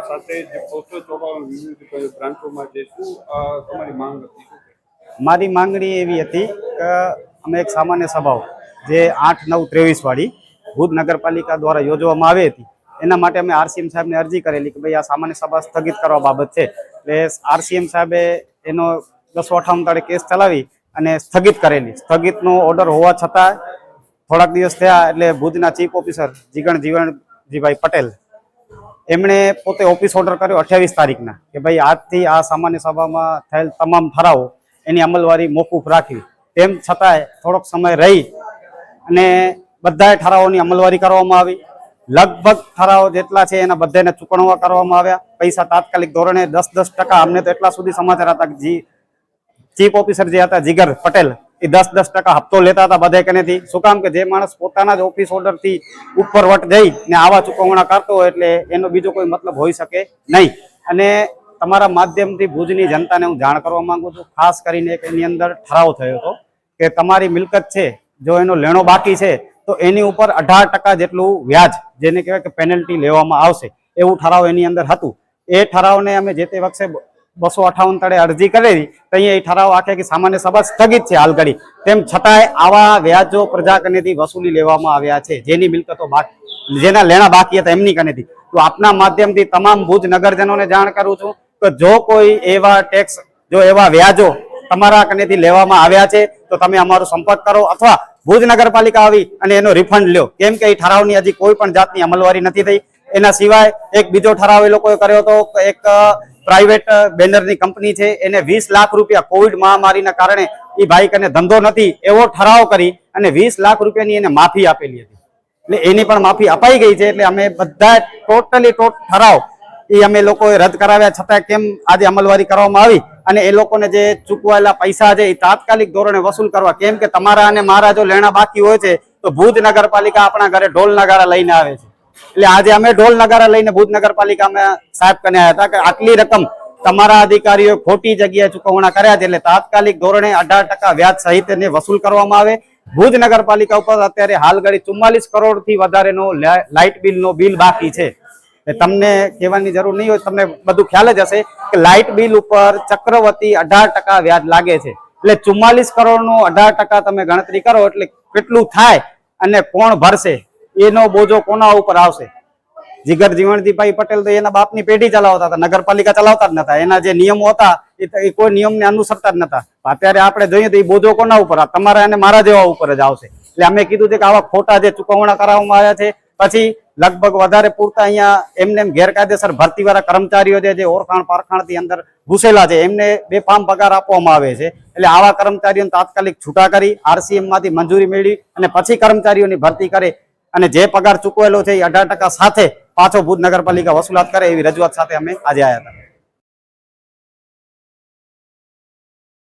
સાથે જે 554 વિવિધ બ્રાન્ચોમાં જે શું તમારી માંગ હતી? મારી માંગણી એવી હતી કે અમે એક સામાન્ય સભાઓ જે 8/9/23 વાળી ભુજ નગરપાલિકા દ્વારા યોજવામાં આવી હતી, એના માટે અમે આરસીએમ સાહેબને અરજી કરેલી કે ભાઈ આ સામાન્ય સભા સ્થગિત કરવા બાબત છે. એટલે આરસીએમ સાહેબે એનો 10/58 કેસ ચલાવી અને સ્થગિત કરેલી. સ્થગિતનો ઓર્ડર હોવા છતાં થોડાક દિવસ થયા એટલે ભુજના ચીફ ઓફિસર જીગણજીવનજીભાઈ પટેલ એમણે પોતે ઓફિસ ઓર્ડર કર્યો 28 તારીખના કે ભાઈ આજથી આ સામાન્ય સભામાં થયેલ તમામ ઠરાવો એની અમલવારી મોકૂફ રાખવી. તેમ છતાંય થોડોક સમય રહી અને બધા ઠરાવોની અમલવારી કરવામાં આવી. લગભગ ઠરાવો જેટલા છે એના બધાને ચૂકવણા કરવામાં આવ્યા. પૈસા તાત્કાલિક ધોરણે 10% અમને તો એટલા સુધી સમાચાર હતા કે ચીફ ઓફિસર જે હતા જીગર પટેલ એ 10% હપ્તો લેતા હતા બધા કનેથી. શું કામ કે જે માણસ પોતાના જ ઓફિસ ઓર્ડર થી ઉપર વટ જઈ ને આવા ચૂકવણા કરતો હોય એટલે એનો બીજો કોઈ મતલબ હોઈ શકે નહીં. અને તમારા માધ્યમથી ભુજની જનતાને હું જાણ કરવા માંગુ છું, ખાસ કરીને એક એની અંદર ઠરાવ થયો હતો કે તમારી મિલકત છે જો એનો લેણો બાકી છે તો એની ઉપર 18% જેટલું વ્યાજ જેને કહેવાય કે પેનલ્ટી લેવામાં આવશે એવું ઠરાવ એની અંદર હતું. એ ઠરાવને અમે જે તે વખતે 258 તળે અરજી કરેલી તો અહીંયા એ ઠરાવ આખે કે સામાન્ય સભા સ્થગિત છે હાલ ઘડી. તેમ છતાંય આવા વ્યાજો પ્રજા કનેથી વસૂલી લેવામાં આવ્યા છે જેની મિલકતો બાકી, જેના લેણા બાકી હતા એમની કનેથી. તો આપના માધ્યમથી તમામ ભુજ નગરજનોને જાણ કરું છું કે જો કોઈ એવા ટેક્સ, જો એવા વ્યાજો તમારા કનેથી લેવામાં આવ્યા છે તો તમે અમારો સંપર્ક કરો અથવા ભુજ નગરપાલિકા આવી અને એનો રિફંડ લ્યો. કેમ કે એ ઠરાવની હજી કોઈ પણ જાતની અમલવારી નથી થઈ. એના સિવાય એક બીજો ઠરાવ એ લોકોએ કર્યો હતો. એક પ્રાઇવેટ બેનરની કંપની છે એને 20 લાખ રૂપિયા કોવિડ મહામારીના કારણે એ ભાઈ કને ધંધો નથી એવો ઠરાવ કરી અને 20 લાખ રૂપિયાની એને માફી આપેલી હતી. એટલે એની પણ માફી અપાઈ ગઈ છે. એટલે અમે બધા ટોટલી ઠરાવ એ અમે લોકોએ રદ કરાવ્યા છતાં કેમ આજે અમલવારી કરવામાં આવી અને એ લોકોને જે ચૂકવાયેલા પૈસા છે એ તાત્કાલિક ધોરણે વસૂલ કરવા. કેમ કે તમારા અને મારા જો લેણા બાકી હોય છે તો ભુજ નગરપાલિકા આપણા ઘરે ઢોલ નગારા લઈને આવે છે. એટલે આજે અમે ઢોલ નગારા લઈને ભુજ નગરપાલિકા અમે સાહેબ કને આવ્યા હતા કે આટલી રકમ તમારા અધિકારીઓ ખોટી જગ્યાએ ચૂકવણા કર્યા છે એટલે તાત્કાલિક ધોરણે 18% વ્યાજ સહિત એને વસૂલ કરવામાં આવે. ભુજ નગરપાલિકા ઉપર અત્યારે હાલ ઘડી 44 કરોડથી વધારેનો લાઇટ બિલનો બિલ બાકી છે. તમને કહેવાની જરૂર નહીં હોય, તમને બધું ખ્યાલ જ હશે કે લાઇટ બિલ ઉપર ચક્રવર્તી 18% વ્યાજ લાગે છે. એટલે 44 કરોડનું 18% તમે ગણતરી કરો એટલે કેટલું થાય અને કોણ ભરશે, એનો બોજો કોના ઉપર આવશે? જીગર જીવણજીભાઈ પટેલ તો એના બાપની પેઢી ચલાવતા હતા, નગરપાલિકા ચલાવતા જ નતા. એના જે નિયમો હતા એ કોઈ નિયમને અનુસરતા જ નતા. અત્યારે આપણે જોઈએ તો એ બોજો કોના ઉપર? તમારા અને મારા જેવા ઉપર જ આવશે. એટલે અમે કીધું છે કે આવા ખોટા જે ચૂકવણા કરાવવામાં આવ્યા છે, પછી લગભગ વધારે પૂરતા અહીંયા એમને ગેરકાયદેસર ભરતીવાળા કર્મચારીઓ જે ઓળખાણ પારખાણથી અંદર ઘૂસેલા છે એમને બેફામ પગાર આપવામાં આવે છે. એટલે આવા કર્મચારીઓને તાત્કાલિક છૂટા કરી આરસીએમ માંથી મંજૂરી મેળવી અને પછી કર્મચારીઓની ભરતી કરે અને જે પગાર ચૂકવેલો છે એ 18% સાથે પાછો ભુજ નગરપાલિકા વસૂલાત કરે એવી રજૂઆત સાથે અમે આજે આવ્યા હતા.